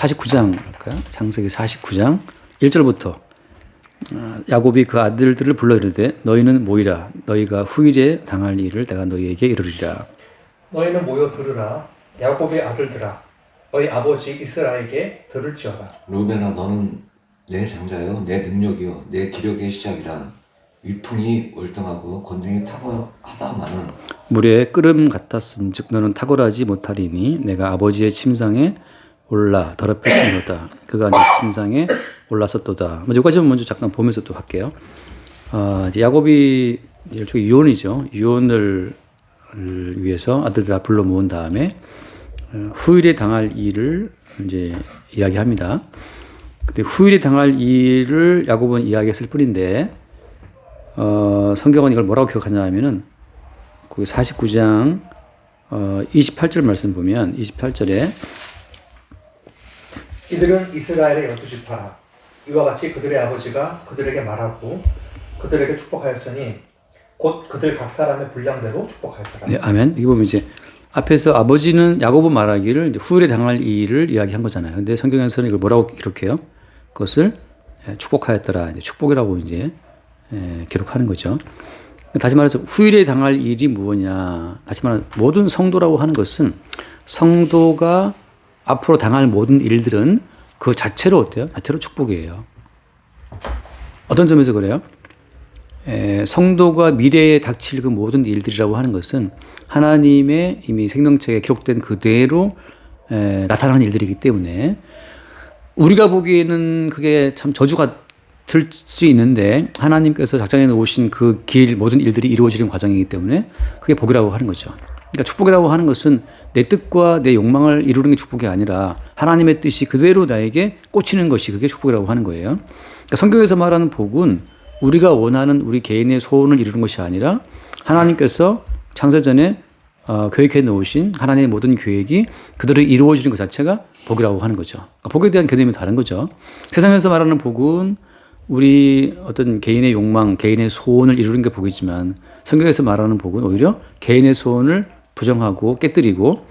49장 할까요? 창세기 49장 1절부터 야곱이 그 아들들을 불러 이르되 너희는 모이라 너희가 후일에 당할 일을 내가 너희에게 이르리라. 너희는 모여 들으라. 야곱의 아들들아 너희 아버지 이스라엘에게 들을지어다. 루벤아 너는 내 장자요 내 능력이요 내 기력의 시작이라. 위풍이 월등하고 권능이 탁월하다마는 물에 끓음 같았은즉 너는 탁월하지 못하리니 내가 아버지의 침상에 올라 더럽혔음이로다. 그가 내 침상에 올랐었도다. 여기까지만 먼저 잠깐 보면서 또 할게요. 이제 야곱이 일종의 유언이죠. 유언을 위해서 아들들 다 불러 모은 다음에 후일에 당할 일을 이제 이야기합니다. 근데 후일에 당할 일을 야곱은 이야기했을 뿐인데 성경은 이걸 뭐라고 기억하냐 하면은 그 49장 28절 말씀 보면 28절에 이들은 이스라엘의 12지파라. 이와 같이 그들의 아버지가 그들에게 말하고 그들에게 축복하였으니 곧 그들 각 사람의 분량대로 축복하였더라. 네, 아멘. 여기 보면 이제 앞에서 아버지는 야곱은 말하기를 이제 후일에 당할 일을 이야기한 거잖아요. 근데 성경에서는 이걸 뭐라고 기록해요? 그것을 축복하였더라. 이제 축복이라고 이제 기록하는 거죠. 다시 말해서 후일에 당할 일이 무엇이냐. 다시 말해 모든 성도라고 하는 것은 성도가 앞으로 당할 모든 일들은 그 자체로 어때요? 자체로 축복이에요. 어떤 점에서 그래요? 성도가 미래에 닥칠 그 모든 일들이라고 하는 것은 하나님의 이미 생명책에 기록된 그대로 나타나는 일들이기 때문에 우리가 보기에는 그게 참 저주가 들 수 있는데 하나님께서 작정해 놓으신 그 길 모든 일들이 이루어지는 과정이기 때문에 그게 복이라고 하는 거죠. 그러니까 축복이라고 하는 것은 내 뜻과 내 욕망을 이루는 게 축복이 아니라 하나님의 뜻이 그대로 나에게 꽂히는 것이 그게 축복이라고 하는 거예요. 그러니까 성경에서 말하는 복은 우리가 원하는 우리 개인의 소원을 이루는 것이 아니라 하나님께서 창세전에 계획해 놓으신 하나님의 모든 계획이 그대로 이루어지는 것 자체가 복이라고 하는 거죠. 그러니까 복에 대한 개념이 다른 거죠. 세상에서 말하는 복은 우리 어떤 개인의 욕망, 개인의 소원을 이루는 게 복이지만 성경에서 말하는 복은 오히려 개인의 소원을 부정하고 깨뜨리고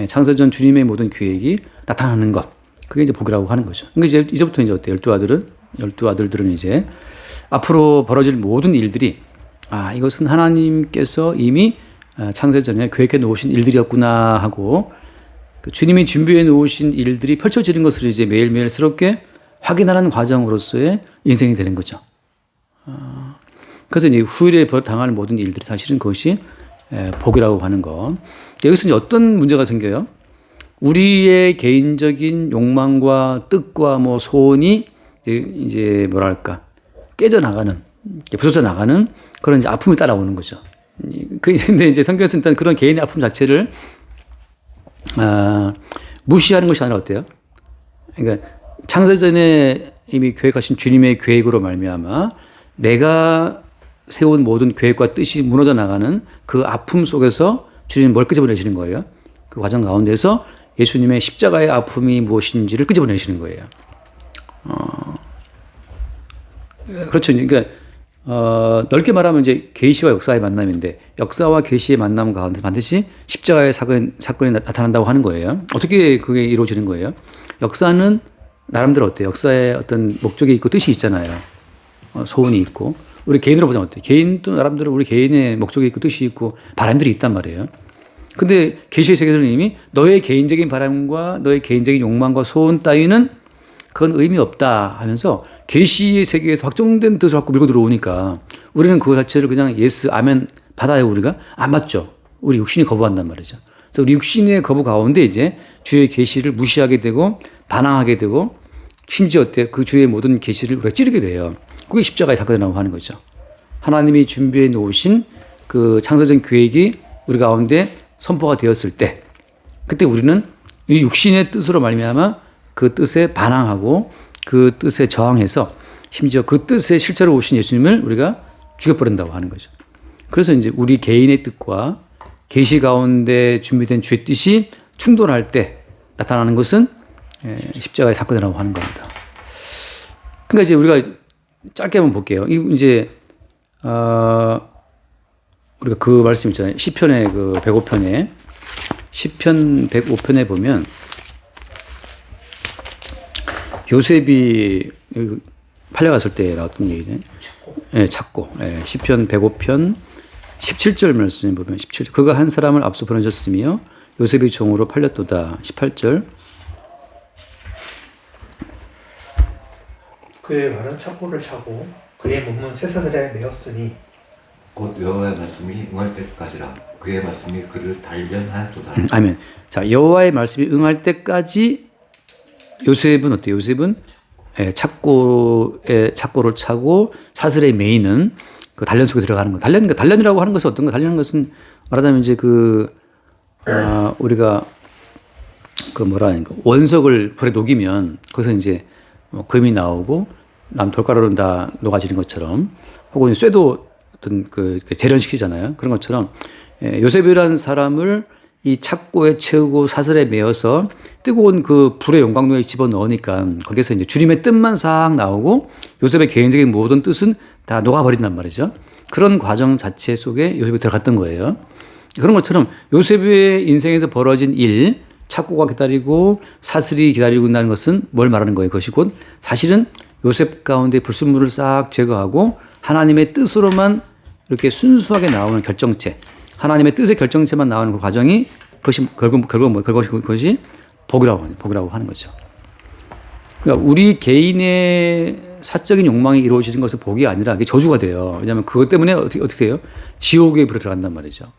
창세전 주님의 모든 계획이 나타나는 것. 그게 이제 복이라고 하는 거죠. 그러니까 이제부터 이제 어때요? 열두 아들들은 이제 앞으로 벌어질 모든 일들이 이것은 하나님께서 이미 창세전에 계획해 놓으신 일들이었구나 하고 그 주님이 준비해 놓으신 일들이 펼쳐지는 것을 이제 매일매일 새롭게 확인하는 과정으로서의 인생이 되는 거죠. 그래서 이제 후일에 당할 모든 일들이 사실은 그것이 복이라고 하는 거. 여기서 이제 어떤 문제가 생겨요? 우리의 개인적인 욕망과 뜻과 뭐 소원이 이제 뭐랄까 깨져 나가는 그런 이제 아픔이 따라오는 거죠. 근데 이제 성경에서 일단 그런 개인의 아픔 자체를 무시하는 것이 아니라 어때요? 그러니까 창세전에 이미 계획하신 주님의 계획으로 말미암아 내가 세운 모든 계획과 뜻이 무너져 나가는 그 아픔 속에서 주님이 뭘 끄집어내시는 거예요? 그 과정 가운데서 예수님의 십자가의 아픔이 무엇인지를 끄집어내시는 거예요. 그렇죠. 그러니까 넓게 말하면 이제 계시와 역사의 만남인데 역사와 계시의 만남 가운데 반드시 십자가의 사건이 나타난다고 하는 거예요. 어떻게 그게 이루어지는 거예요? 역사는 나름대로 어때요? 역사에 어떤 목적이 있고 뜻이 있잖아요. 소원이 있고. 우리 개인으로 보자면 어때요? 개인도 나름대로 우리 개인의 목적이 있고 뜻이 있고 바람들이 있단 말이에요. 근데 계시의 세계에서는 이미 너의 개인적인 바람과 너의 개인적인 욕망과 소원 따위는 그건 의미 없다 하면서 계시의 세계에서 확정된 뜻을 갖고 밀고 들어오니까 우리는 그거 자체를 그냥 예스, 아멘 받아요. 우리가 안 맞죠. 우리 육신이 거부한단 말이죠. 그래서 우리 육신의 거부 가운데 이제 주의 계시를 무시하게 되고 반항하게 되고 심지어 어때 그 주의 모든 계시를 우리가 찌르게 돼요. 그게 십자가의 사건이라고 하는 거죠. 하나님이 준비해 놓으신 그 창세전 계획이 우리 가운데 선포가 되었을 때 그때 우리는 이 육신의 뜻으로 말미암아 그 뜻에 반항하고 그 뜻에 저항해서 심지어 그 뜻에 실제로 오신 예수님을 우리가 죽여버린다고 하는 거죠. 그래서 이제 우리 개인의 뜻과 계시 가운데 준비된 주의 뜻이 충돌할 때 나타나는 것은 십자가의 사건이라고 하는 겁니다. 그러니까 이제 우리가 짧게 한번 볼게요. 이제 우리가 그 말씀 있잖아요. 시편의 그 105편에 시편 105편에 보면 요셉이 팔려갔을 때 나왔던 얘기죠. 예, 찾고. 예, 시편 105편 17절 말씀에 보면 17절. 그가 한 사람을 앞서 보내셨으며 요셉이 종으로 팔렸도다. 18절. 그의 말은 첩보를 차고 그의 문문 쇠사슬에 메었으니 곧 여호와의 말씀이 응할 때까지라 그의 말씀이 그를 단련하였도다. 아멘. 자, 여호와의 말씀이 응할 때까지 요셉은 어때요? 요셉은 예, 착고를 차고 사슬에 매이는 그 단련 속에 들어가는 거. 단련이라고 하는 것은 어떤 거? 단련하는 것은 말하자면 이제 우리가 원석을 불에 녹이면 거기서 이제 뭐 금이 나오고 남 돌가루는 다 녹아지는 것처럼 혹은 쇠도 어떤 그 재련시키잖아요. 그런 것처럼 요셉이라는 사람을 이 착고에 채우고 사슬에 매어서 뜨거운 그 불의 용광로에 집어넣으니까 거기서 이제 주님의 뜻만 싹 나오고 요셉의 개인적인 모든 뜻은 다 녹아버린단 말이죠. 그런 과정 자체 속에 요셉이 들어갔던 거예요. 그런 것처럼 요셉의 인생에서 벌어진 일, 착고가 기다리고 사슬이 기다리고 있다는 것은 뭘 말하는 거예요? 그것이 곧 사실은 요셉 가운데 불순물을 싹 제거하고 하나님의 뜻으로만 이렇게 순수하게 나오는 결정체, 하나님의 뜻의 결정체만 나오는 그 과정이 그것이 그것이 복이라고 하는 거죠. 그러니까 우리 개인의 사적인 욕망이 이루어지는 것은 복이 아니라 이게 저주가 돼요. 왜냐하면 그것 때문에 어떻게 돼요? 지옥에 불에 들어간단 말이죠.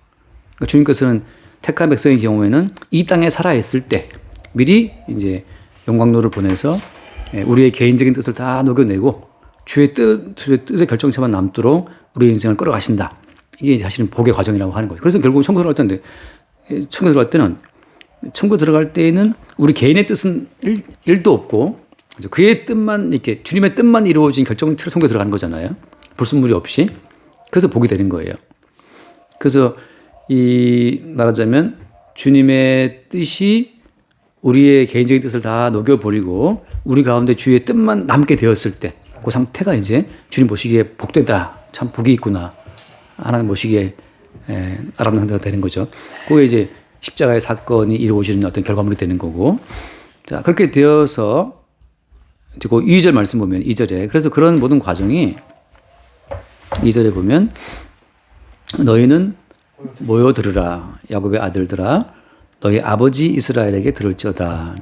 그러니까 주님께서는 택한 백성의 경우에는 이 땅에 살아 있을 때 미리 이제 용광로를 보내서 우리의 개인적인 뜻을 다 녹여내고 주의 뜻의 결정체만 남도록 우리의 인생을 끌어가신다. 이게 사실은 복의 과정이라고 하는 거죠. 그래서 결국 천국 들어갈 때는 천국 들어갈 때에는 우리 개인의 뜻은 일도 없고 그의 뜻만 이렇게 주님의 뜻만 이루어진 결정체로 천국에 들어가는 거잖아요. 불순물이 없이. 그래서 복이 되는 거예요. 그래서 말하자면 주님의 뜻이 우리의 개인적인 뜻을 다 녹여버리고 우리 가운데 주의 뜻만 남게 되었을 때 그 상태가 이제 주님 보시기에 복되다. 참 복이 있구나. 하나님 보시기에 아름다운 상태가 되는 거죠. 그게 이제 십자가의 사건이 이루어지는 어떤 결과물이 되는 거고. 자, 그렇게 되어서 이제 그 2절 말씀 보면 2절에 그래서 그런 모든 과정이 2절에 보면 너희는 모여 들으라 야곱의 아들들아 너희 아버지 이스라엘에게 들을지어다.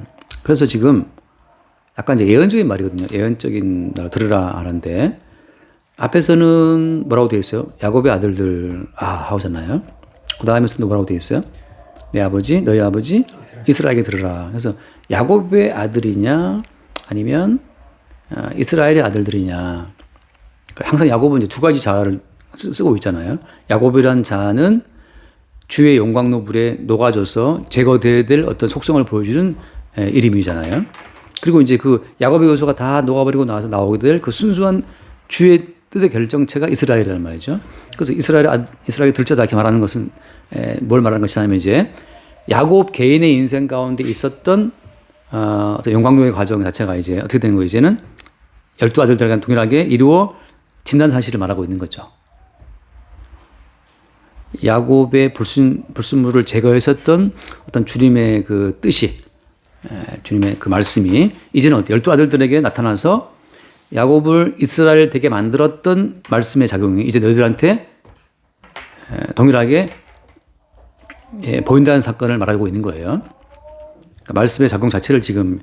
그래서 지금 약간 이제 예언적인 말이거든요. 예언적인 말 들으라 하는데 앞에서는 뭐라고 되어 있어요? 야곱의 아들들 하잖아요. 그 다음에서는 뭐라고 되어 있어요? 내 아버지 너희 아버지 이스라엘에게 들으라. 그래서 야곱의 아들이냐 아니면 이스라엘의 아들들이냐. 그러니까 항상 야곱은 이제 두 가지 자를 쓰고 있잖아요. 야곱이란 자는 주의 용광로 불에 녹아져서 제거되어야 될 어떤 속성을 보여주는 이름이잖아요. 그리고 이제 그 야곱의 요소가 다 녹아버리고 나서 나오게 될 그 순수한 주의 뜻의 결정체가 이스라엘이라는 말이죠. 그래서 이스라엘이 들자다 이렇게 말하는 것은 뭘 말하는 것이냐면 이제 야곱 개인의 인생 가운데 있었던 어떤 용광로의 과정 자체가 이제 어떻게 되는 거예요? 이제는 12아들들과 동일하게 이루어진다는 사실을 말하고 있는 거죠. 야곱의 불순물을 제거했었던 어떤 주님의 그 뜻이, 주님의 그 말씀이 이제는 12아들들에게 나타나서 야곱을 이스라엘 되게 만들었던 말씀의 작용이 이제 너희들한테 동일하게 보인다는 사건을 말하고 있는 거예요. 그러니까 말씀의 작용 자체를 지금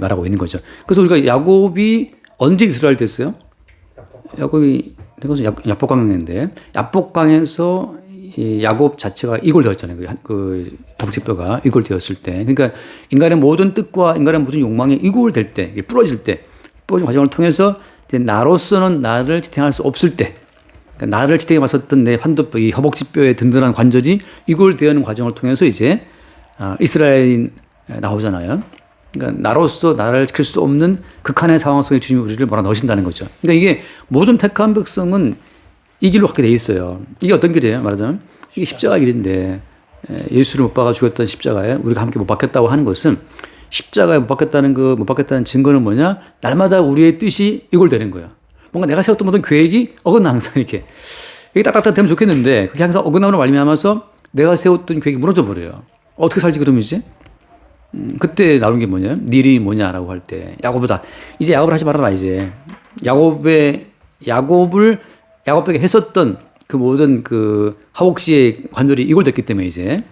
말하고 있는 거죠. 그래서 우리가 야곱이 언제 이스라엘 됐어요? 야곱이 야복강인데 야복강에서 이 야곱 자체가 이골되었잖아요. 그 다복지뼈가 이골되었을 때, 그러니까 인간의 모든 뜻과 인간의 모든 욕망이 이골될 때, 부러질 때, 부러진 과정을 통해서 이제 나로서는 나를 지탱할 수 없을 때, 그러니까 나를 지탱해 왔었던 내 환도뼈, 이 허벅지뼈의 든든한 관절이 이골되는 과정을 통해서 이제 이스라엘이 나오잖아요. 그러니까 나로서 나를 지킬 수 없는 극한의 상황 속에 주님이 우리를 몰아넣으신다는 거죠. 그러니까 이게 모든 택한 백성은 이 길로 가게 돼 있어요. 이게 어떤 길이에요? 말하자면 이게 십자가 길인데 예수를 못 박아 죽였던 십자가에 우리가 함께 못 박혔다고 하는 것은 십자가에 못 박혔다는 증거는 뭐냐? 날마다 우리의 뜻이 이골되는 거예요. 뭔가 내가 세웠던 모든 계획이 어긋나 항상 이렇게 이게 딱딱딱 되면 좋겠는데 그게 항상 어긋남으로 말미암아서 내가 세웠던 계획이 무너져 버려요. 어떻게 살지 그러면 이제? 그때 나오는 게 뭐냐? 네 이름이 뭐냐라고 할 때 야곱이다. 이제 야곱을 하지 말아라 이제. 야곱에게 했었던 그 모든 그 하옥시의 관절이 이골됐기 때문에 이제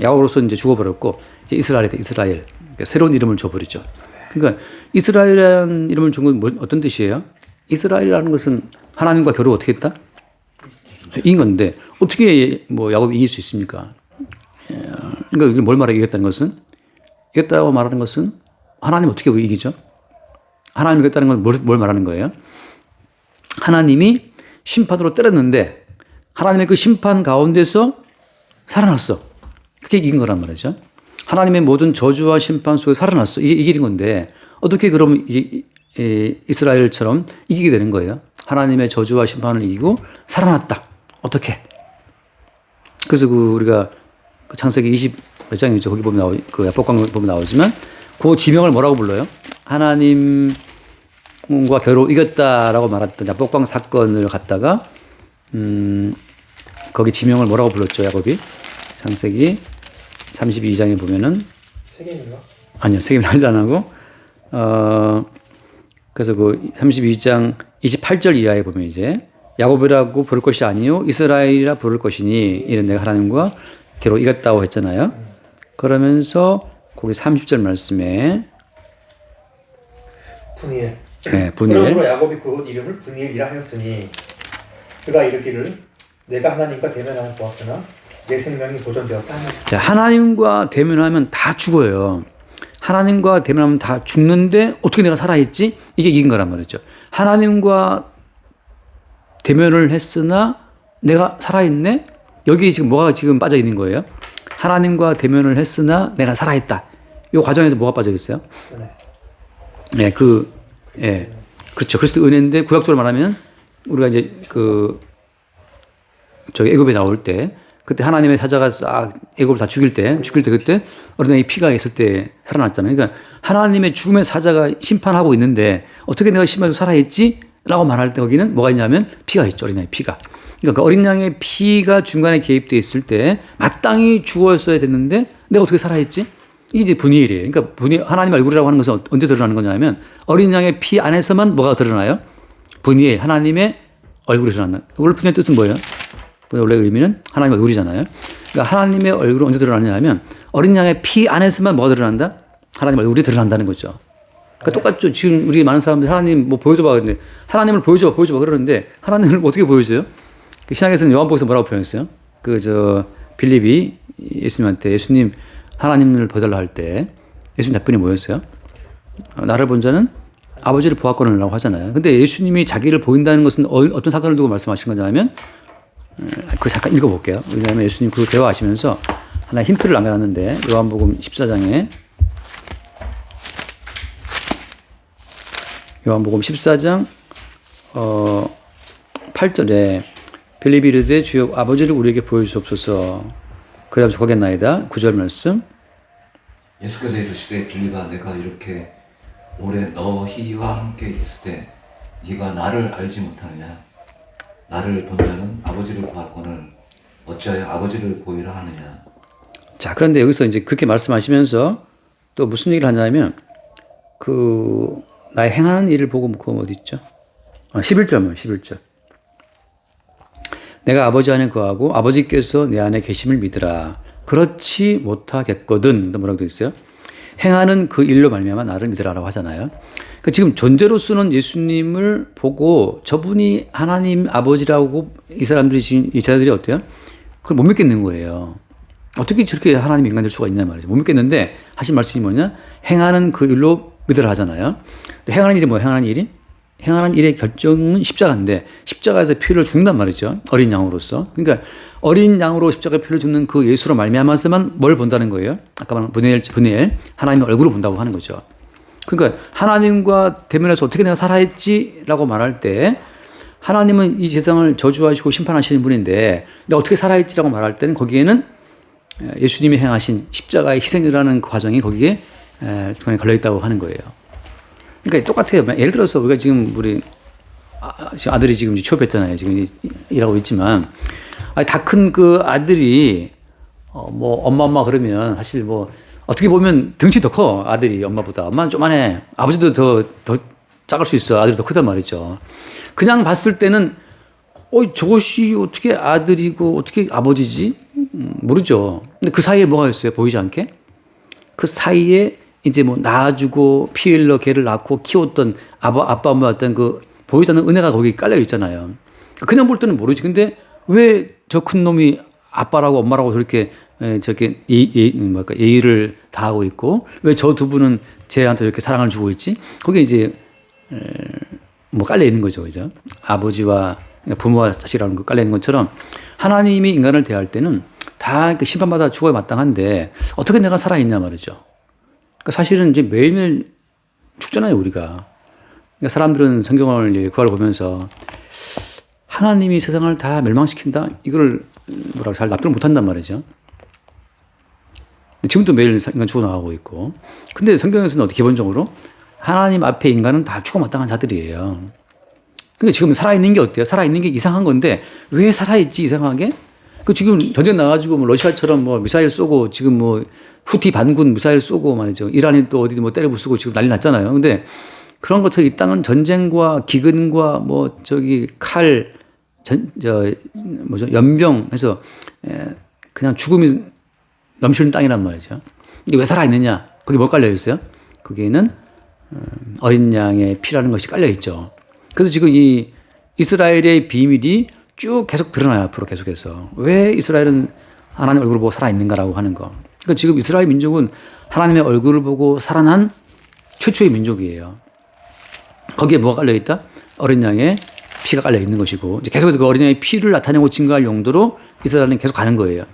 야곱으로서 이제 죽어버렸고 이제 이스라엘이다 이스라엘. 그러니까 새로운 이름을 줘버리죠. 그러니까 이스라엘이라는 이름을 준 건 어떤 뜻이에요? 이스라엘이라는 것은 하나님과 결혼 어떻게 했다? 이긴 건데 어떻게 뭐 야곱이 이길 수 있습니까? 그러니까 이게 뭘 말하기 이겼다는 것은 이겼다고 말하는 것은 하나님 어떻게 이기죠? 하나님 이겼다는 건 뭘 말하는 거예요? 하나님이 심판으로 때렸는데 하나님의 그 심판 가운데서 살아났어. 그게 이긴 거란 말이죠. 하나님의 모든 저주와 심판 속에 살아났어. 이게 이기는 건데 어떻게 그럼 이스라엘처럼 이기게 되는 거예요? 하나님의 저주와 심판을 이기고 살아났다. 어떻게? 그래서 우리가 창세기 20 몇 장이죠. 거기 보면 그 야복강 보면 나오지만 그 지명을 뭐라고 불러요? 하나님과 겨루 이겼다라고 말했던 야복강 사건을 갖다가 거기 지명을 뭐라고 불렀죠? 야곱이 창세기 32장에 보면은 세겜인가? 아니요. 세겜을 하지 안 하고 그래서 그 32장 28절 이하에 보면 이제 야곱이라고 부를 것이 아니요 이스라엘이라 부를 것이니 이는 내가 하나님과 겨루 이겼다고 했잖아요. 그러면서 거기 30절 말씀에 분이엘. 네, 분이엘. 그러므로 야곱이 그 이름을 분이엘이라 하였으니 그가 이르기를 내가 하나님과 대면하여 보았으나 내 생명이 보존되었다 하니. 자, 하나님과 대면하면 다 죽어요. 하나님과 대면하면 다 죽는데 어떻게 내가 살아있지? 이게 이긴 거란 말이죠. 하나님과 대면을 했으나 내가 살아있네? 여기 지금 뭐가 지금 빠져 있는 거예요? 하나님과 대면을 했으나 내가 살아있다. 이 과정에서 뭐가 빠져 있어요? 네, 예, 그렇죠. 그리스도 은혜인데 구약적으로 말하면 우리가 이제 저기 애굽에 나올 때 그때 하나님의 찾아가서 애굽을 다 죽일 때 그때 어린아이 피가 있을 때 살아났잖아요. 그러니까 하나님의 죽음의 사자가 심판하고 있는데 어떻게 내가 심판해서 살아있지? 라고 말할 때 거기는 뭐가 있냐면 피가 있죠. 어린아이 피가. 그러니까 그 어린 양의 피가 중간에 개입돼 있을 때 마땅히 죽었어야 됐는데 내가 어떻게 살아있지? 이게 이제 분이엘이에요. 그러니까 하나님 얼굴이라고 하는 것은 언제 드러나는 거냐면 어린 양의 피 안에서만 뭐가 드러나요? 분이엘, 하나님의 얼굴이 드러난다. 원래 분이엘 뜻은 뭐예요? 원래 의미는 하나님의 얼굴이잖아요. 그러니까 하나님의 얼굴은 언제 드러나냐면 어린 양의 피 안에서만 뭐가 드러난다? 하나님 얼굴이 드러난다는 거죠. 그러니까 똑같죠. 지금 우리 많은 사람들이 하나님 뭐 보여줘봐 그러는데 하나님을 보여줘봐 그러는데 하나님을 어떻게 보여줘요? 그 신약에서는 요한복음에서 뭐라고 표현했어요? 빌립이 예수님한테 예수님 하나님을 보여달라 할 때 예수님 답변이 뭐였어요? 나를 본 자는 아버지를 보았거니라고 하잖아요. 근데 예수님이 자기를 보인다는 것은 어떤 사건을 두고 말씀하신 거냐면 그거 잠깐 읽어볼게요. 왜냐하면 예수님 그 대화하시면서 하나 힌트를 남겨놨는데 요한복음 14장 8절에 빌립이 이르되 주여 아버지를 우리에게 보여주옵소서. 그래서 거겠나이다. 9절 말씀. 예수께서 이르시되 빌립아 내가 이렇게 오래 너희와 함께 있을 때 네가 나를 알지 못하느냐? 나를 본 자는 아버지를 보았거늘 어찌하여 아버지를 보이라 하느냐? 자, 그런데 여기서 이제 그렇게 말씀하시면서 또 무슨 얘기를 하냐면 나의 행하는 일을 보고 그거 어디 있죠? 11절. 내가 아버지 안에 거하고 아버지께서 내 안에 계심을 믿으라. 그렇지 못하겠거든. 뭐라고 되어 있어요? 행하는 그 일로 말미암아 나를 믿으라라고 하잖아요. 그러니까 지금 존재로서는 예수님을 보고 저분이 하나님 아버지라고 이 사람들이 지금 이 제자들이 어때요? 그걸 못 믿겠는 거예요. 어떻게 저렇게 하나님 인간 될 수가 있냐 말이죠. 못 믿겠는데 하신 말씀이 뭐냐? 행하는 그 일로 믿으라 하잖아요. 행하는 일이 뭐예요? 행하는 일이? 행하는 일의 결정은 십자가인데 십자가에서 피를 죽는단 말이죠. 어린 양으로서. 그러니까 어린 양으로 십자가에 피를 죽는 그 예수로 말미암아서만 뭘 본다는 거예요? 아까 말한 분이엘 하나님의 얼굴을 본다고 하는 거죠. 그러니까 하나님과 대면해서 어떻게 내가 살아있지라고 말할 때 하나님은 이 세상을 저주하시고 심판하시는 분인데 내가 어떻게 살아있지라고 말할 때는 거기에는 예수님이 행하신 십자가의 희생이라는 그 과정이 거기에 중간에 걸려있다고 하는 거예요. 그러니까 똑같아요. 예를 들어서 우리가 지금 지금 아들이 지금 취업했잖아요. 지금 일하고 있지만 다 큰 그 아들이 뭐 엄마 그러면 사실 뭐 어떻게 보면 덩치 더 커 아들이 엄마보다. 엄마는 좀만해. 아버지도 더 작을 수 있어. 아들이 더 크단 말이죠. 그냥 봤을 때는 저것이 어떻게 아들이고 어떻게 아버지지? 모르죠. 근데 그 사이에 뭐가 있어요? 보이지 않게? 그 사이에 이제 뭐 낳아주고 피 흘러 걔를 낳고 키웠던 아빠 엄마였던 그 보이지 않는 은혜가 거기 깔려 있잖아요. 그냥 볼 때는 모르지. 근데 왜 저 큰 놈이 아빠라고 엄마라고 저렇게 저렇게 예의를 다하고 있고 왜 저 두 분은 쟤한테 이렇게 사랑을 주고 있지? 거기에 이제 뭐 깔려 있는 거죠, 그죠? 아버지와 부모와 자식이라는 거 깔려 있는 것처럼 하나님이 인간을 대할 때는 다 심판받아 죽어야 마땅한데 어떻게 내가 살아있냐 말이죠. 그러니까 사실은 이제 매일매일 죽잖아요, 우리가. 그러니까 사람들은 성경을 구하를 보면서 하나님이 세상을 다 멸망시킨다? 이걸 뭐라고 잘 납득을 못 한단 말이죠. 지금도 매일 인간 죽어나가고 있고. 근데 성경에서는 어떻게 기본적으로 하나님 앞에 인간은 다 죽어 마땅한 자들이에요. 근데 지금 살아있는 게 어때요? 살아있는 게 이상한 건데 왜 살아있지 이상하게? 그 지금 전쟁 나가지고 뭐 러시아처럼 뭐 미사일 쏘고 지금 뭐 후티 반군 미사일 쏘고 말이죠. 이란이 또 어디 뭐 때려 부수고 지금 난리 났잖아요. 근데 그런 것들 이 땅은 전쟁과 기근과 뭐 저기 칼, 연병 해서 그냥 죽음이 넘치는 땅이란 말이죠. 근데 왜 살아있느냐? 거기 뭐 깔려 있어요? 거기에는 어린 양의 피라는 것이 깔려 있죠. 그래서 지금 이 이스라엘의 비밀이 쭉 계속 드러나요. 앞으로 계속해서. 왜 이스라엘은 하나님 얼굴을 보고 살아있는가라고 하는 거. 그러니까 지금 이스라엘 민족은 하나님의 얼굴을 보고 살아난 최초의 민족이에요. 거기에 뭐가 깔려 있다? 어린 양의 피가 깔려 있는 것이고 이제 계속해서 그 어린 양의 피를 나타내고 증거할 용도로 이스라엘은 계속 가는 거예요.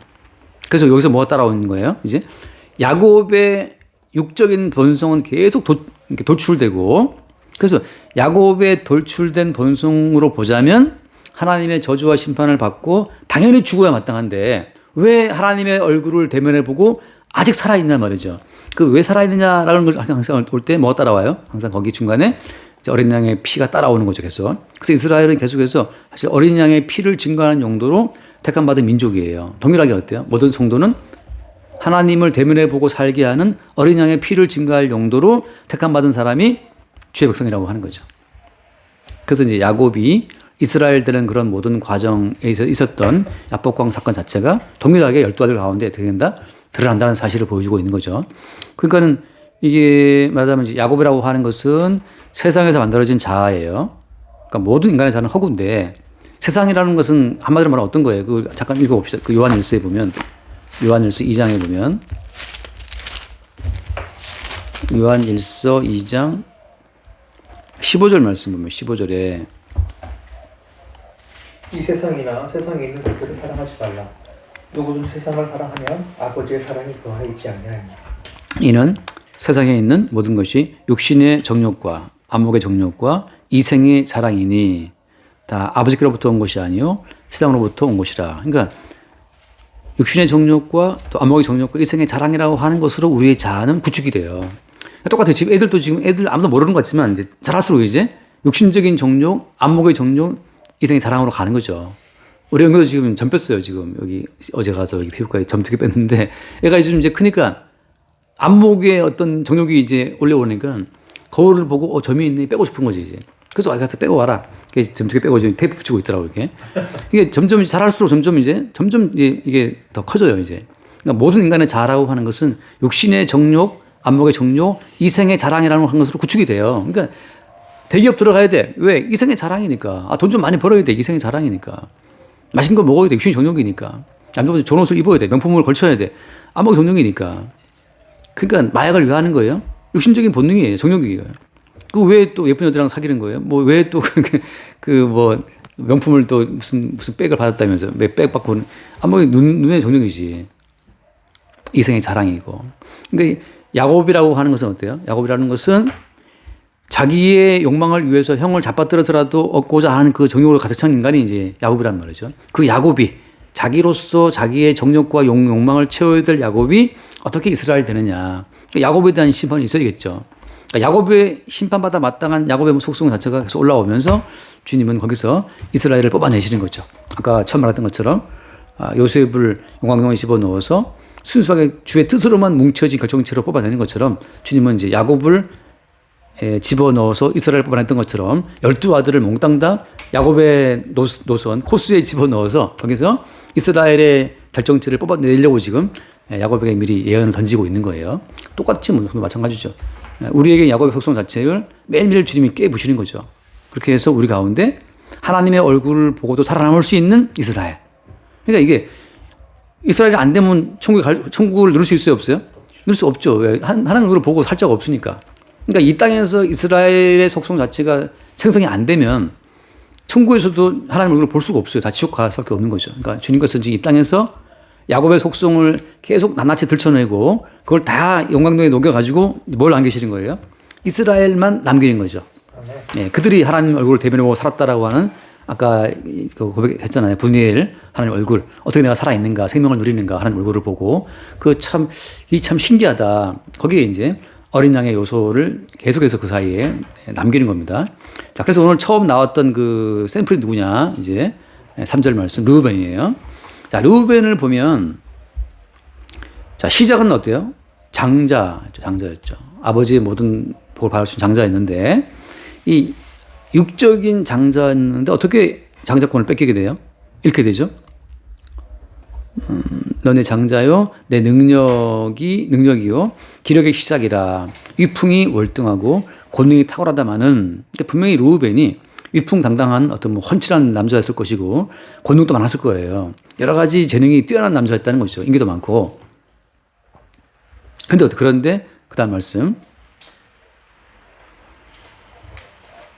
그래서 여기서 뭐가 따라오는 거예요? 이제 야곱의 육적인 본성은 계속 도출되고 그래서 야곱의 돌출된 본성으로 보자면 하나님의 저주와 심판을 받고 당연히 죽어야 마땅한데 왜 하나님의 얼굴을 대면해 보고 아직 살아있냐 말이죠. 그 왜 살아있느냐라는 걸 항상 올 때 뭐가 따라와요? 항상 거기 중간에 어린 양의 피가 따라오는 거죠. 계속. 그래서 이스라엘은 계속해서 사실 어린 양의 피를 증거하는 용도로 택함받은 민족이에요. 동일하게 어때요? 모든 성도는 하나님을 대면해 보고 살게 하는 어린 양의 피를 증거할 용도로 택함받은 사람이 주의 백성이라고 하는 거죠. 그래서 이제 야곱이 이스라엘들은 그런 모든 과정에 있었던 야복강 사건 자체가 동일하게 12아들 가운데 어떻게 된다? 드러난다는 사실을 보여주고 있는 거죠. 그러니까는 이게 말하자면 이제 야곱이라고 하는 것은 세상에서 만들어진 자아예요. 그러니까 모든 인간의 자아는 허구인데 세상이라는 것은 한마디로 말하면 어떤 거예요? 그 잠깐 읽어봅시다. 그 요한일서에 보면 요한일서 2장에 보면 요한일서 2장 15절 말씀 보면 15절에 이 세상이나 세상에 있는 것들을 사랑하지 말라. 누구든 세상을 사랑하면 아버지의 사랑이 그 안에 있지 않냐니. 이는 세상에 있는 모든 것이 육신의 정욕과 안목의 정욕과 이생의 자랑이니 다 아버지께로부터 온 것이 아니요 세상으로부터 온 것이라. 그러니까 육신의 정욕과 또 안목의 정욕과 이생의 자랑이라고 하는 것으로 우리의 자아는 구축이 돼요. 똑같아요. 지금 애들 아무도 모르는 것 같지만 이제 자랄수록 이제 육신적인 정욕, 안목의 정욕, 이생의 자랑으로 가는 거죠. 우리 연구도 지금 점 뺐어요. 지금 여기 어제 가서 여기 피부과에 점 2개 뺐는데 애가 지금 이제 크니까 안목의 어떤 정욕이 이제 올려오니까 거울을 보고 점이 있네 빼고 싶은 거지 이제. 그래서 아이 가서 빼고 와라. 점 2개 빼고 지금 테이프 붙이고 있더라고 이렇게. 이게 점점 자랄수록 점점 이제 이게 더 커져요 이제. 그러니까 모든 인간의 자라고 하는 것은 육신의 정욕, 안목의 정욕, 이생의 자랑이라는 것으로 구축이 돼요. 그러니까 대기업 들어가야 돼. 왜? 이생의 자랑이니까. 돈 좀 많이 벌어야 돼. 이생의 자랑이니까. 맛있는 거 먹어야 돼. 육신의 정욕이니까. 남자분들 좋은 옷을 입어야 돼. 명품을 걸쳐야 돼. 안목의 정욕이니까. 그러니까 마약을 왜 하는 거예요? 육신적인 본능이에요. 정욕이에요. 그 왜 또 예쁜 여자랑 사귀는 거예요? 뭐 왜 또 뭐 명품을 또 무슨 백을 받았다면서 왜 백 받고 안목의 눈의 정욕이지. 이생의 자랑이고. 그러니까 야곱이라고 하는 것은 어때요? 야곱이라는 것은 자기의 욕망을 위해서 형을 잡아들어서라도 얻고자 하는 그 정욕으로 가득 찬 인간이 이제 야곱이란 말이죠. 그 야곱이 자기로서 자기의 정욕과 욕망을 채워야 될 야곱이 어떻게 이스라엘 되느냐. 그러니까 야곱에 대한 심판이 있어야겠죠. 그러니까 야곱의 심판받아 마땅한 야곱의 속성 자체가 계속 올라오면서 주님은 거기서 이스라엘을 뽑아내시는 거죠. 아까 처음 말했던 것처럼 요셉을 용광로에 집어넣어서 순수하게 주의 뜻으로만 뭉쳐진 결정체로 뽑아내는 것처럼 주님은 이제 야곱을 집어넣어서 이스라엘을 뽑아냈던 것처럼 12아들을 몽땅 다 야곱의 노선 코스에 집어넣어서 거기서 이스라엘의 결정체를 뽑아내려고 지금 야곱에게 미리 예언을 던지고 있는 거예요. 똑같이 마찬가지죠. 우리에게 야곱의 속성 자체를 매일매일 주님이 깨부시는 거죠. 그렇게 해서 우리 가운데 하나님의 얼굴을 보고도 살아남을 수 있는 이스라엘. 그러니까 이게 이스라엘이 안 되면 천국을 누릴 수 있어요, 없어요? 누릴 수 없죠. 왜? 하나님 얼굴을 보고 살 자가 없으니까. 그러니까 이 땅에서 이스라엘의 속성 자체가 생성이 안 되면 천국에서도 하나님 얼굴을 볼 수가 없어요. 다 지옥 갈 수밖에 없는 거죠. 그러니까 주님께서 지금 이 땅에서 야곱의 속성을 계속 낱낱이 들춰내고 그걸 다 영광도에 녹여가지고 뭘 남기시는 거예요? 이스라엘만 남기는 거죠. 예, 그들이 하나님 얼굴을 대변하고 살았다라고 하는 아까 고백했잖아요. 분이엘 하나님 얼굴 어떻게 내가 살아있는가 생명을 누리는가 하나님 얼굴을 보고 참 신기하다. 거기에 이제 어린 양의 요소를 계속해서 그 사이에 남기는 겁니다. 자, 그래서 오늘 처음 나왔던 그 샘플이 누구냐? 이제 3절 말씀 르우벤이에요. 자, 르우벤을 보면 자, 시작은 어때요? 장자였죠. 아버지의 모든 복을 받을 수 있는 장자였는데 이 육적인 장자였는데 어떻게 장자권을 뺏기게 돼요? 잃게 되죠. 너네 장자요, 내 능력이요, 기력의 시작이라. 위풍이 월등하고 권능이 탁월하다마는 분명히 르우벤이 위풍당당한 어떤 훤칠한 남자였을 것이고 권능도 많았을 거예요. 여러 가지 재능이 뛰어난 남자였다는 거죠. 인기도 많고. 그런데 그다음 말씀.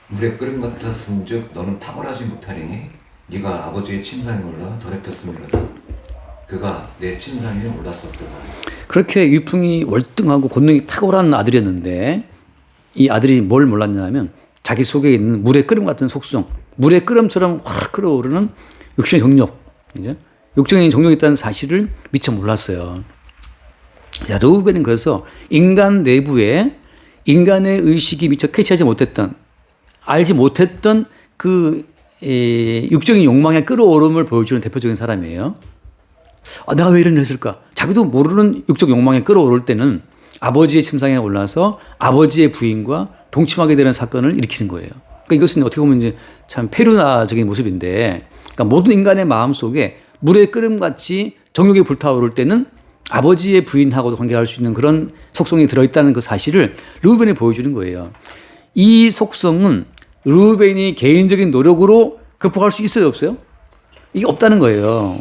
물에 끓인 것 같은즉 너는 탁월하지 못하리니 네가 아버지의 침상에 올라 더럽혔음이로다. 그가 내 침상에 올랐었도다. 그렇게 위풍이 월등하고 권능이 탁월한 아들이었는데 이 아들이 뭘 몰랐냐면 자기 속에 있는 물의 끓음 같은 속성, 물의 끓음처럼 확 끓어오르는 육신의 정욕, 이제 육적인 정욕이 있다는 사실을 미처 몰랐어요. 자, 르우벤은 그래서 인간 내부에 인간의 의식이 미처 캐치하지 못했던, 알지 못했던 그 육적인 욕망의 끌어오름을 보여주는 대표적인 사람이에요. 내가 왜 이런 일을 했을까? 자기도 모르는 육적 욕망에 끌어오를 때는 아버지의 침상에 올라서 아버지의 부인과 동침하게 되는 사건을 일으키는 거예요. 그러니까 이것은 어떻게 보면 이제 참 페루나적인 모습인데, 그러니까 모든 인간의 마음 속에 물의 끓음같이 정욕이 불타오를 때는 아버지의 부인하고도 관계할 수 있는 그런 속성이 들어있다는 그 사실을 르우벤이 보여주는 거예요. 이 속성은 르우벤이 개인적인 노력으로 극복할 수 있어요, 없어요? 이게 없다는 거예요.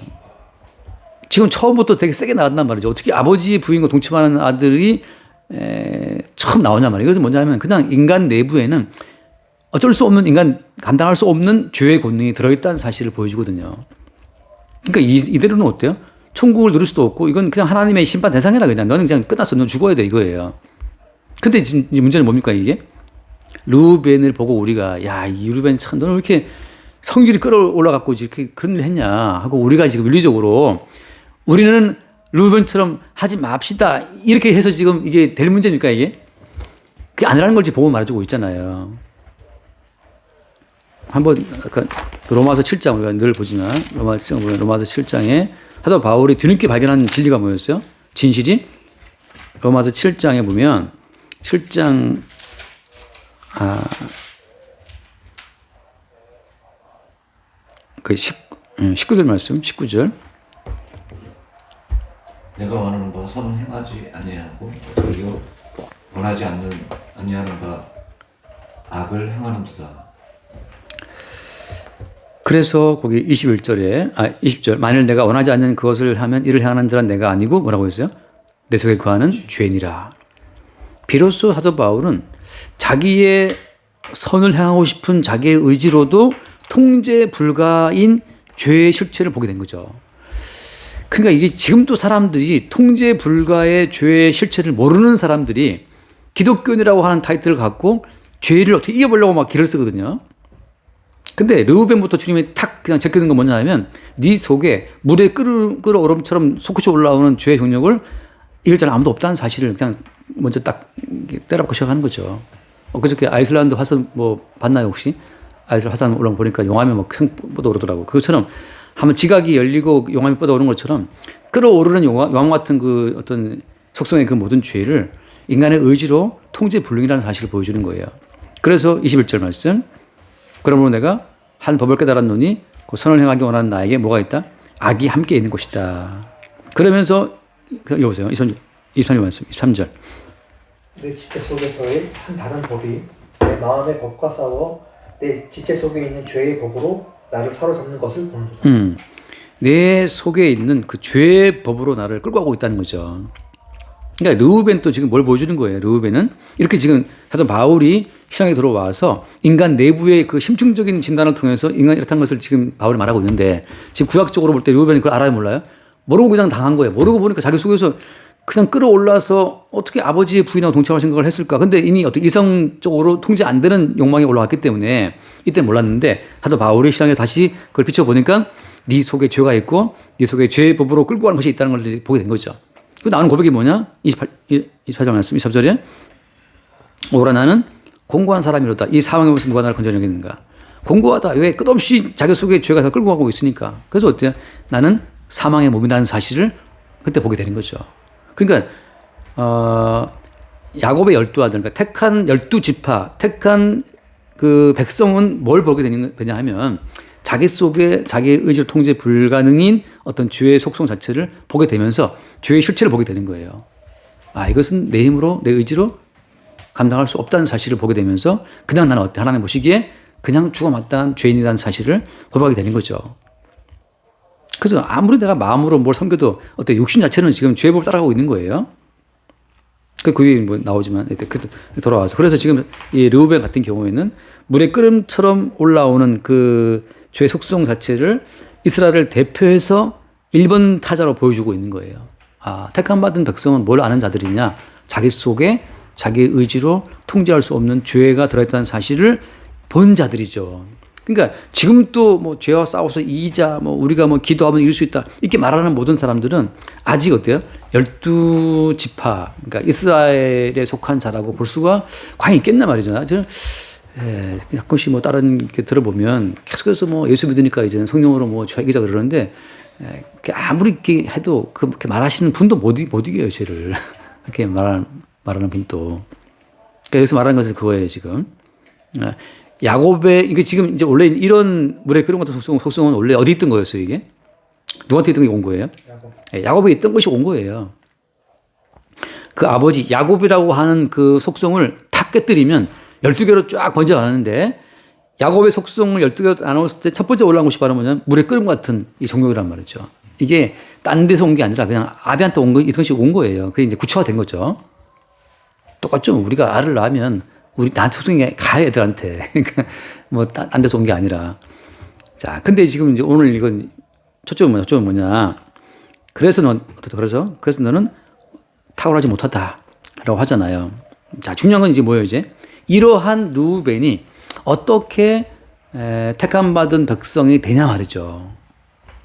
지금 처음부터 되게 세게 나왔단 말이죠. 어떻게 아버지의 부인과 동침하는 아들이 처음 나오냐 말이에요. 이것은 뭐냐면 그냥 인간 내부에는 어쩔 수 없는 인간 감당할 수 없는 죄의 권능이 들어있다는 사실을 보여주거든요. 그러니까 이대로는 어때요? 천국을 누릴 수도 없고 이건 그냥 하나님의 심판 대상이라 그냥 너는 그냥 끝났어. 넌 죽어야 돼 이거예요. 근데 지금 문제는 뭡니까 이게? 르우벤을 보고 우리가 이 르우벤 참 너는 왜 이렇게 성질이 끌어올라갖고 이렇게 그런 일을 했냐 하고 우리가 지금 윤리적으로 우리는 르우벤처럼 하지 맙시다 이렇게 해서 지금 이게 될 문제입니까 이게? 그게 아니라는 걸 지금 보고 말해주고 있잖아요. 한번 아까 로마서 7장 우리가 늘 보지만 로마서 7장에 사도 바울이 뒤늦게 발견한 진리가 뭐였어요? 진실이 로마서 7장에 보면 7장 19절 말씀 19절 내가 원하는 바 선은 행하지 아니하고 도리어 원하지 아니하는 바 악을 행하는도다. 그래서 거기 20절 만일 내가 원하지 않는 그것을 하면 이를 행하는 자는 내가 아니고 뭐라고 했어요? 내 속에 거하는 죄니라. 비로소 사도 바울은 자기의 선을 행하고 싶은 자기의 의지로도 통제 불가인 죄의 실체를 보게 된 거죠. 그러니까 이게 지금도 사람들이 통제 불가의 죄의 실체를 모르는 사람들이 기독교인이라고 하는 타이틀을 갖고 죄를 어떻게 이겨보려고 막 길을 쓰거든요. 근데 르우벤부터 주님이 탁 그냥 제껴든 건 뭐냐면 네 속에 물의 끓어오름처럼 솟구쳐 올라오는 죄의 경력을 이길 자는 아무도 없다는 사실을 그냥 먼저 딱 때려박고 시작하는 거죠. 그저께 아이슬란드 화산 봤나요 혹시? 아이슬란드 화산 올라온 거 보니까 용암에 막 횡 뻗어오르더라고. 그것처럼 한번 지각이 열리고 용암이 뻗어오는 것처럼 끌어오르는 용암 같은 그 어떤 속성의 그 모든 죄를 인간의 의지로 통제 불능이라는 사실을 보여주는 거예요. 그래서 21절 말씀. 그러므로 내가 한 법을 깨달았노니 그 선을 행하기 원하는 나에게 뭐가 있다? 악이 함께 있는 것이다. 그러면서 읽어보세요. 23절 말씀. 23절. 내 지체 속에서의 한 다른 법이 내 마음의 법과 싸워 내 지체 속에 있는 죄의 법으로 나를 사로잡는 것을 보는도다. 내 속에 있는 그 죄의 법으로 나를 끌고 가고 있다는 거죠. 그러니까 르우벤 또 지금 뭘 보여주는 거예요. 르우벤은 이렇게 지금 사도 바울이 시장에 들어와서 인간 내부의 그 심층적인 진단을 통해서 인간이 이렇다는 것을 지금 바울이 말하고 있는데 지금 구약적으로 볼 때 르우벤이 그걸 알아요 몰라요? 모르고 그냥 당한 거예요. 모르고 보니까 자기 속에서 그냥 끌어올라서 어떻게 아버지의 부인하고 동참할 생각을 했을까? 근데 이미 어떻게 이성적으로 통제 안 되는 욕망이 올라왔기 때문에 이때 몰랐는데 사도 바울이 시장에 다시 그걸 비춰보니까 네 속에 죄가 있고 네 속에 죄의 법으로 끌고 가는 것이 있다는 걸 보게 된 거죠. 그 나오는 고백이 뭐냐? 28절 말씀, 23절에 오라 나는 공고한 사람이로다. 이 상황에 무슨 누가 나를 건져내겠는가? 공고하다. 왜? 끝없이 자기 속에 죄가 다 끌고 가고 있으니까. 그래서 어때요? 나는 사망의 몸이라는 사실을 그때 보게 되는 거죠. 그러니까 야곱의 12아들, 그러니까 택한 12지파, 택한 그 백성은 뭘 보게 되냐 하면 자기 속에 자기의 의지로 통제 불가능인 어떤 죄의 속성 자체를 보게 되면서 죄의 실체를 보게 되는 거예요. 아, 이것은 내 힘으로, 내 의지로 감당할 수 없다는 사실을 보게 되면서 그냥 나는 어때? 하나님 보시기에 그냥 죽어마땅한 죄인이라는 사실을 고백하게 되는 거죠. 그래서 아무리 내가 마음으로 뭘 섬겨도 어때? 육신 자체는 지금 죄의 법을 따라가고 있는 거예요. 그게 뭐 나오지만 돌아와서 그래서 지금 이 르우벤 같은 경우에는 물의 끓음처럼 올라오는 그 죄의 속성 자체를 이스라엘을 대표해서 1번 타자로 보여주고 있는 거예요. 아, 택함받은 백성은 뭘 아는 자들이냐? 자기 속에 자기의 의지로 통제할 수 없는 죄가 들어있다는 사실을 본 자들이죠. 그러니까 지금 또 뭐 죄와 싸워서 이기자, 뭐 우리가 뭐 기도하면 이길 수 있다 이렇게 말하는 모든 사람들은 아직 어때요? 12지파, 그러니까 이스라엘에 속한 자라고 볼 수가 과연 있겠나 말이죠. 저는 가끔씩 뭐 다른 게 들어보면 계속해서 뭐 예수 믿으니까 이제는 성령으로 뭐 죄 이기자 그러는데 아무리 이렇게 해도 그렇게 말하시는 분도 못 이겨요 죄를. 이렇게 말하는 분도. 그러니까 여기서 말하는 것은 그거예요 지금. 야곱의 이게 지금 이제 원래 이런 물의 그런 같은 속성은 원래 어디 있던 거였어요 이게? 누구한테 있던 게 온 거예요? 야곱에 있던 것이 온 거예요. 그 아버지 야곱이라고 하는 그 속성을 탁 깨뜨리면 12개로 쫙 번져가는데 야곱의 속성을 12개로 나눴을 때 첫 번째 올라온 것이 바로 뭐냐면 물의 끓음 같은 이 종교란 말이죠. 이게 딴 데서 온 게 아니라 그냥 아비한테 온 거, 이것이 온 거예요. 그게 이제 구체화된 거죠. 똑같죠. 우리가 알을 낳으면 나한테 속성이 가요, 애들한테. 그러니까 뭐 딴 데서 온 게 아니라. 자, 근데 지금 이제 오늘 이건 초점은 뭐냐. 그래서 그러죠. 그래서 너는 탁월하지 못하다라고 하잖아요. 자, 중요한 건 이제 뭐예요, 이제? 이러한 르우벤이 어떻게 택함받은 백성이 되냐 말이죠.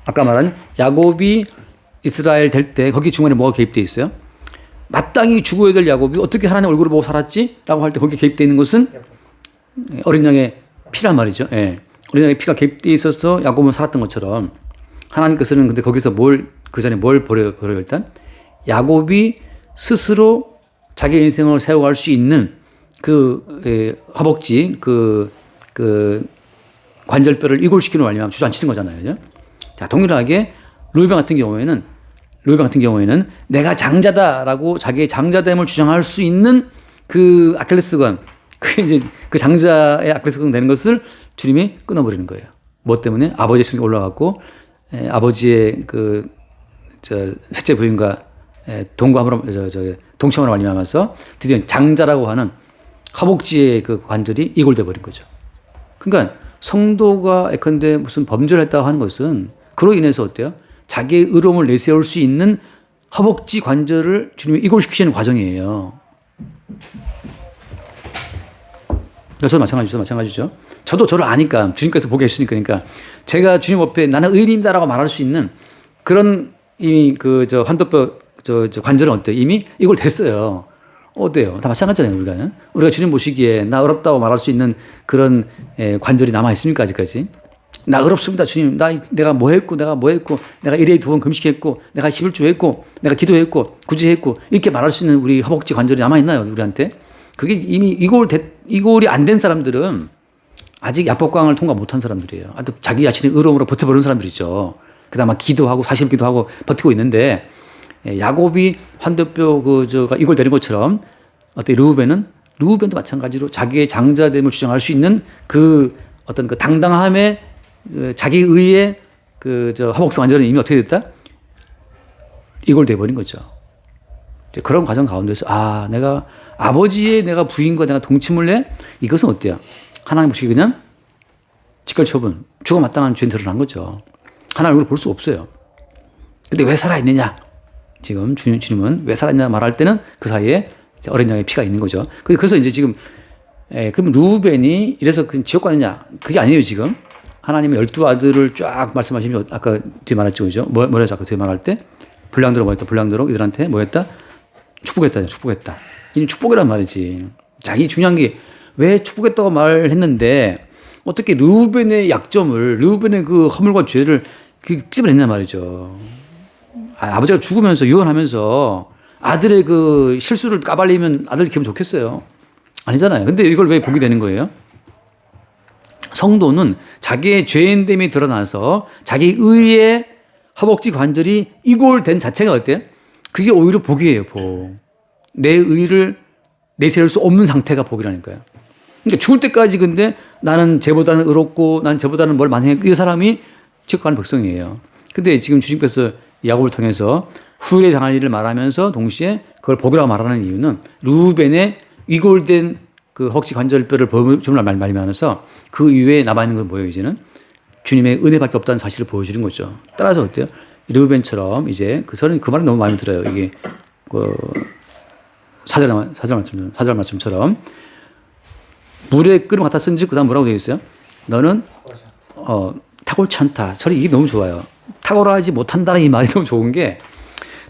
아까 말한 야곱이 이스라엘 될 때 거기 중간에 뭐가 개입되어 있어요? 마땅히 죽어야 될 야곱이 어떻게 하나님 얼굴을 보고 살았지? 라고 할 때 거기에 개입되어 있는 것은 어린 양의 피란 말이죠. 예. 어린 양의 피가 개입되어 있어서 야곱은 살았던 것처럼 하나님께서는 근데 거기서 그 전에 뭘 버려요 일단? 야곱이 스스로 자기 인생을 세워갈 수 있는 그 허벅지 그 관절뼈를 이골시키는 말미암아 주저앉히는 거잖아요. 그죠? 자, 동일하게 르우벤 같은 경우에는 내가 장자다라고 자기의 장자됨을 주장할 수 있는 그 아킬레스건, 그 장자의 아킬레스건 되는 것을 주님이 끊어버리는 거예요. 뭐 때문에? 아버지의 손이 올라갔고 아버지의 셋째 부인과 동참으로 말미암아서 드디어 장자라고 하는 허벅지의 그 관절이 이골돼 버린 거죠. 그러니까 성도가 예컨대 무슨 범죄를 했다고 하는 것은 그로 인해서 어때요? 자기의 의로움을 내세울 수 있는 허벅지 관절을 주님이 이골시키시는 과정이에요. 저도 마찬가지죠. 저도 저를 아니까 주님께서 보게 해주시니까 그러니까 제가 주님 앞에 나는 의인이다라고 말할 수 있는 그런 이미 환도뼈 관절은 어때요? 이미 이골 됐어요. 어때요? 다 마찬가지잖아요, 우리가 주님 보시기에 나 어렵다고 말할 수 있는 그런 관절이 남아 있습니까, 아직까지? 나 의롭습니다, 주님. 내가 뭐 했고, 내가 일에 2번 금식했고, 내가 11조 했고, 내가 기도했고, 구제했고, 이렇게 말할 수 있는 우리 허벅지 관절이 남아있나요, 우리한테? 그게 이미 이골이 안 된 사람들은 아직 야법강을 통과 못한 사람들이에요. 또 자기 자신의 의로움으로 버텨보는 사람들이죠. 그다음 기도하고 사실 기도하고 버티고 있는데, 야곱이 환도뼈가 이골되는 것처럼 르우벤도 마찬가지로 자기의 장자됨을 주장할 수 있는 그 어떤 그 당당함에 자기 의의 허벅지 관절은 이미 어떻게 됐다? 이골돼 버린 거죠. 그런 과정 가운데서 내가 아버지의 내가 부인과 내가 동침을 해? 이것은 어때요? 하나님 보시기 그냥 직결처분, 죽어 마땅한 죄는 드러난 거죠. 하나님 얼굴을 볼 수 없어요. 근데 왜 살아있느냐? 지금 주님은 왜 살아있냐 말할 때는 그 사이에 어린 양의 피가 있는 거죠. 그래서 이제 지금 그럼 루벤이 이래서 지옥 가느냐? 그게 아니에요, 지금. 하나님의 12아들을 쫙 말씀하시면 아까 뒤에 말했죠, 그죠? 뭐랬죠? 아까 뒤에 말할 때? 불량대로 뭐였다? 불량대로 이들한테 뭐였다? 축복했다. 이 축복이란 말이지. 자, 이 중요한 게 왜 축복했다고 말했는데 어떻게 르우벤의 약점을, 르우벤의 그 허물과 죄를 찝어냈냐 말이죠. 아버지가 죽으면서 유언하면서 아들의 그 실수를 까발리면 아들 기분 좋겠어요? 아니잖아요. 근데 이걸 왜 보게 되는 거예요? 성도는 자기의 죄인됨이 드러나서 자기 의의 허벅지 관절이 이골된 자체가 어때요? 그게 오히려 복이에요, 복. 내 의를 내세울 수 없는 상태가 복이라니까요. 그러니까 죽을 때까지 근데 나는 쟤보다는 의롭고 난 쟤보다는 뭘 많이 했고 이 사람이 지옥 가는 백성이에요. 근데 지금 주님께서 야곱을 통해서 후일에 당할 일을 말하면서 동시에 그걸 복이라고 말하는 이유는 루벤의 위골된 그 허벅지 관절뼈를 점을 말미암아서 그 이후에 남아있는 건 뭐예요, 이제는? 주님의 은혜밖에 없다는 사실을 보여주는 거죠. 따라서 어때요? 르우벤처럼 이제 저는 그 말이 너무 마음에 들어요. 이게 사절 말씀처럼 물에 끓음 갖다 쓴즉 그다음 뭐라고 되어 있어요? 너는 탁월치 않다. 저는 이게 너무 좋아요. 탁월하지 못한다는 이 말이 너무 좋은 게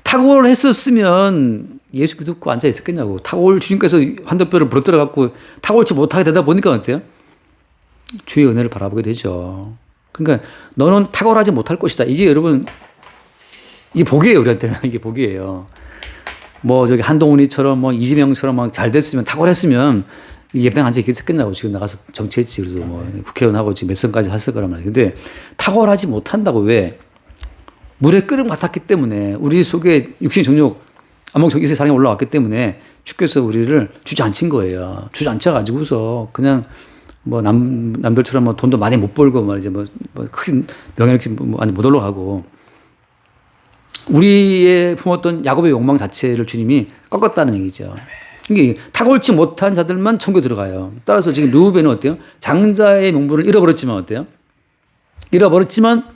탁월했었으면 예수 믿고 앉아 있었겠냐고. 주님께서 환도뼈를 부러뜨려 갖고 탁월치 못하게 되다 보니까 어때요? 주의 은혜를 바라보게 되죠. 그러니까 너는 탁월하지 못할 것이다. 이게 여러분 이게 복이에요, 우리한테는. 이게 복이에요. 저기 한동훈이처럼 이재명처럼 잘 됐으면 탁월했으면 예배당 앉아 있겠냐고. 지금 나가서 정치했지. 그래도 국회의원하고 지금 몇 선까지 했을 거란 말이에요. 근데 탁월하지 못한다고. 왜? 물에 끓음 같았기 때문에 우리 속에 육신의 정욕, 암흑적인 사랑이 올라왔기 때문에 주께서 우리를 주저앉힌 거예요. 주저앉혀가지고서 그냥 남들처럼 돈도 많이 못 벌고 말이죠. 큰 명예 이렇게 못 올라가고 우리의 품었던 야곱의 욕망 자체를 주님이 꺾었다는 얘기죠. 이게 탁월치 못한 자들만 천국에 들어가요. 따라서 지금 르우벤은 어때요? 장자의 명분을 잃어버렸지만 어때요? 잃어버렸지만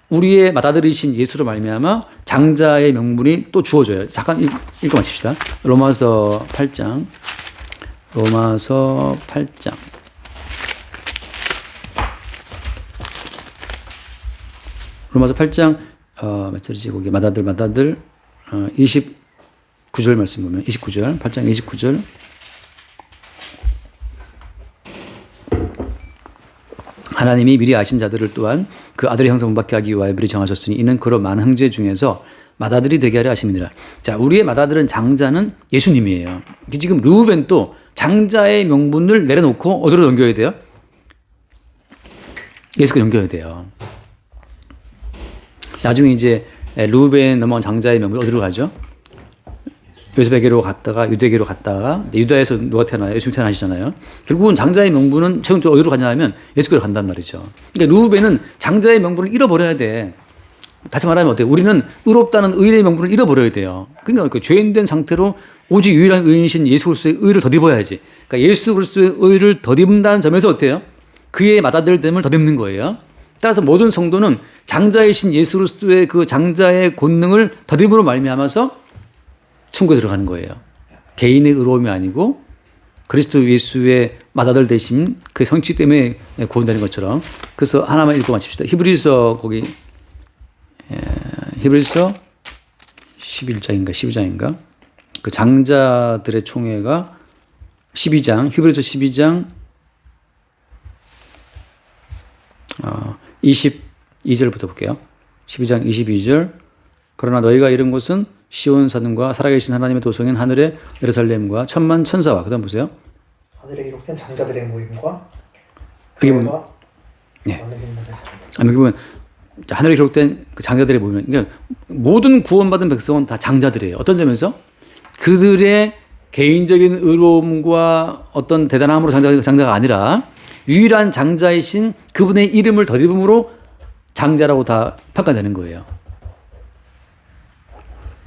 우리의 맏아들이신 예수로 말미암아 장자의 명분이 또 주어져요. 잠깐 읽고 마칩시다. 로마서 8장. 로마서 8장 몇 절이지? 거기 맏아들 29절 말씀 보면 29절 8장 29절 하나님이 미리 아신 자들을 또한 그 아들의 형상을 본받게 하기 위하여 미리 정하셨으니 이는 그런 많은 형제 중에서 맏아들이 되게 하려 하심이니라. 자, 우리의 맏아들은 장자는 예수님이에요. 지금 르우벤도 장자의 명분을 내려놓고 어디로 넘겨야 돼요? 예수께 넘겨야 돼요. 나중에 이제 르우벤 넘어간 장자의 명분이 어디로 가죠? 요셉에게로 갔다가 유대에게로 갔다가 유다에서 누가 태어나요? 예수님 태어나시잖아요. 결국은 장자의 명분은 최종적으로 어디로 가냐 하면 예수께로 간단 말이죠. 그러니까 르우벤은 장자의 명분을 잃어버려야 돼. 다시 말하면 어때요? 우리는 의롭다는 의의 명분을 잃어버려야 돼요. 그러니까 그 죄인된 상태로 오직 유일한 의인이신 예수 그리스도의 의를 덧입어야지. 그러니까 예수 그리스도의 의를 덧입는다는 점에서 어때요? 그의 맏아들됨을 덧입는 거예요. 따라서 모든 성도는 장자이신 예수 그리스도의 그 장자의 권능을 덧입음으로 말미암아서 천국에 들어가는 거예요. 개인의 의로움이 아니고 그리스도 예수의 맏아들 되심 그 성취 때문에 구원되는 것처럼. 그래서 하나만 읽고 마칩시다. 히브리서 11장인가 12장인가 그 장자들의 총회가 12장 히브리서 12장 22절부터 볼게요. 12장 22절. 그러나 너희가 이룬 곳은 시온산과 살아계신 하나님의 도성인 하늘의 예루살렘과 천만 천사와 그다음 보세요. 하늘에 기록된 장자들의 모임과 여기 보면 교회와 네. 많은 인물의 장. 여기 보면 하늘에 기록된 그 장자들의 모임. 그러니까 모든 구원받은 백성은 다 장자들이에요. 어떤 점에서 그들의 개인적인 의로움과 어떤 대단함으로 장자가 아니라 유일한 장자이신 그분의 이름을 덧입음으로 장자라고 다 평가되는 거예요.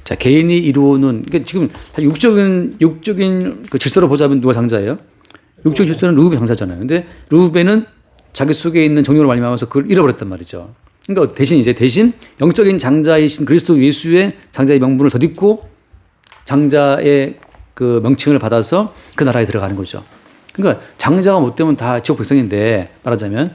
자, 개인이 이루어놓은, 그러니까 지금 육적인 그 질서로 보자면 누가 장자예요? 육적인 질서는 르우벤 장자잖아요. 근데 르우벤은 자기 속에 있는 정욕을 말미암아서 그걸 잃어버렸단 말이죠. 그러니까 대신 영적인 장자이신 그리스도 예수의 장자의 명분을 덧입고 장자의 그 명칭을 받아서 그 나라에 들어가는 거죠. 그러니까 장자가 못 되면 다 지옥 백성인데 말하자면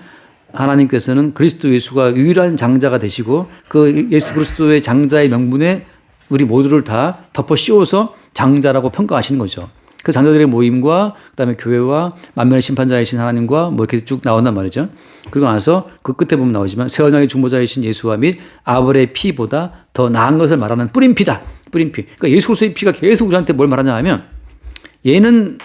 하나님께서는 그리스도 예수가 유일한 장자가 되시고 그 예수 그리스도의 장자의 명분에 우리 모두를 다 덮어 씌워서 장자라고 평가하시는 거죠. 그 장자들의 모임과 그다음에 교회와 만면의 심판자이신 하나님과 뭐 이렇게 쭉 나온단 말이죠. 그리고 나서 그 끝에 보면 나오지만 새 언약의 중보자이신 예수와 및 아벨의 피보다 더 나은 것을 말하는 뿌린 피다. 뿌린 피. 그러니까 예수 그리스도의 피가 계속 우리한테 뭘 말하냐 하면 얘는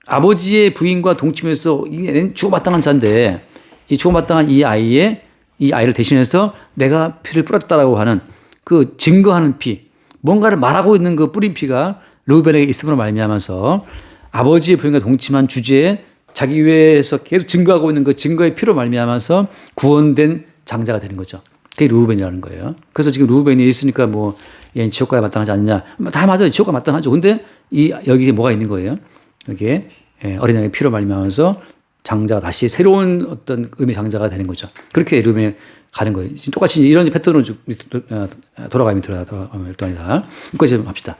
아버지의 부인과 동침해서 얘는 주고마땅한 자인데 이 주고마땅한 이 아이를 대신해서 내가 피를 뿌렸다라고 하는 그 증거하는 피, 뭔가를 말하고 있는 그 뿌린 피가 르우벤에게 있음으로 말미암아서 아버지의 부인과 동침한 주제에 자기 위에서 계속 증거하고 있는 그 증거의 피로 말미암아서 구원된 장자가 되는 거죠. 그게 르우벤이라는 거예요. 그래서 지금 르우벤이 있으니까 뭐 얘는 지옥과에 마땅하지 않느냐? 다 맞아요. 지옥과 마땅하죠. 근데 여기에 뭐가 있는 거예요? 여기에 어린 양의 피로 말미암아서 장자가 다시 새로운 어떤 의미 장자가 되는 거죠. 그렇게 르우벤이 가는 거예요. 지금 똑같이 이런 패턴으로 돌아가면 일단이다. 여기까지 좀 합시다.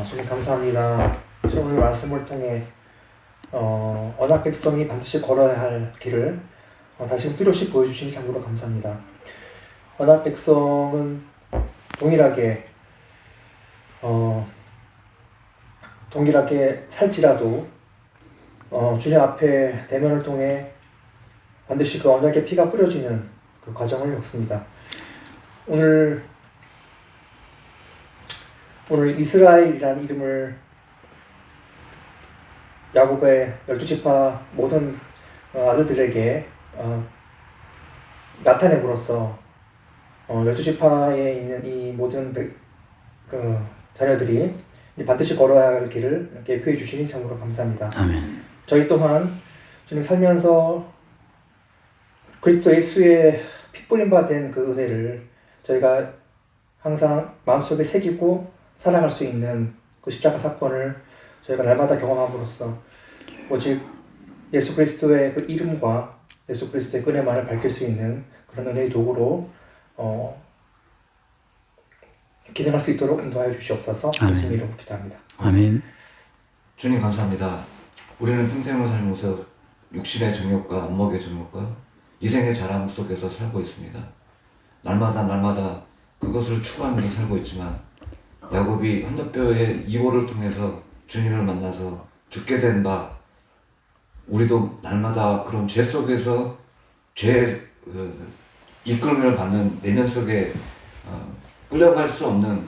주님 감사합니다. 주님 오늘 말씀을 통해 언약 백성이 반드시 걸어야 할 길을 다시금 뚜렷이 보여주시니 참으로 감사합니다. 언약 백성은 동일하게 살지라도 주님 앞에 대면을 통해 반드시 그 언약의 피가 뿌려지는 그 과정을 겪습니다. 오늘 이스라엘이라는 이름을 야곱의 12지파 모든 아들들에게 나타냄으로써 12지파에 있는 이 모든 자녀들이 반드시 걸어야 할 길을 이렇게 표해 주시니 참으로 감사합니다. 아멘. 저희 또한 주님 살면서 그리스도 예수의 핏부림 받은 그 은혜를 저희가 항상 마음속에 새기고 살아갈 수 있는 그 십자가 사건을 저희가 날마다 경험함으로써 오직 예수 그리스도의 그 이름과 예수 그리스도의 은혜만을 밝힐 수 있는 그런 은혜의 도구로 기능할 수 있도록 인도하여 주시옵소서. 예수님 이름으로 기도합니다. 아멘. 주님 감사합니다. 우리는 평생을 살면서 육신의 정욕과 안목의 정욕과 이생의 자랑 속에서 살고 있습니다. 날마다 그것을 추구하면서 살고 있지만 야곱이 한뼘뼈의 이호를 통해서 주님을 만나서 죽게 된 바 우리도 날마다 그런 죄 속에서 죄의 이끌림을 받는 내면 속에 끌려갈 수 없는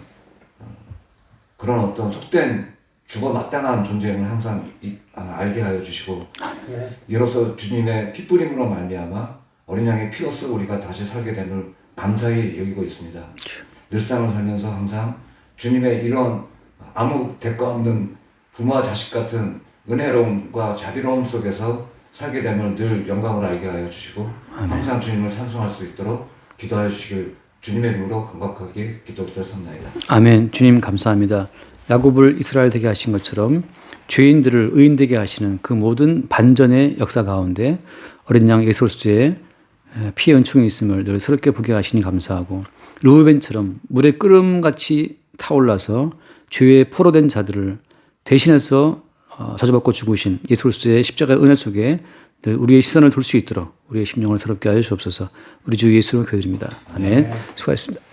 그런 어떤 속된 죽어 마땅한 존재임을 항상 알게 하여 주시고 이로써 주님의 피뿌림으로 말미암아 어린 양의 피로써 우리가 다시 살게 됨을 감사히 여기고 있습니다. 일상을 살면서 항상 주님의 이런 아무 대가 없는 부모와 자식 같은 은혜로움과 자비로움 속에서 살게 됨을 늘 영광으로 알게 하여 주시고 항상 주님을 찬송할 수 있도록 기도하여 주시길 주님의 이름으로 간곡하게 기도드렸습니다. 아멘. 주님 감사합니다. 야곱을 이스라엘 되게 하신 것처럼 죄인들을 의인 되게 하시는 그 모든 반전의 역사 가운데 어린 양 예수 그리스도의 피의 은총이 있음을 늘 새롭게 보게 하시니 감사하고 르우벤처럼 물의 끓음같이 타올라서 죄에 포로된 자들을 대신해서 저주받고 죽으신 예수 그리스도의 십자가의 은혜 속에 늘 우리의 시선을 둘 수 있도록 우리의 심령을 새롭게 하여 주옵소서. 우리 주 예수로 기도드립니다. 아멘. 수고하셨습니다.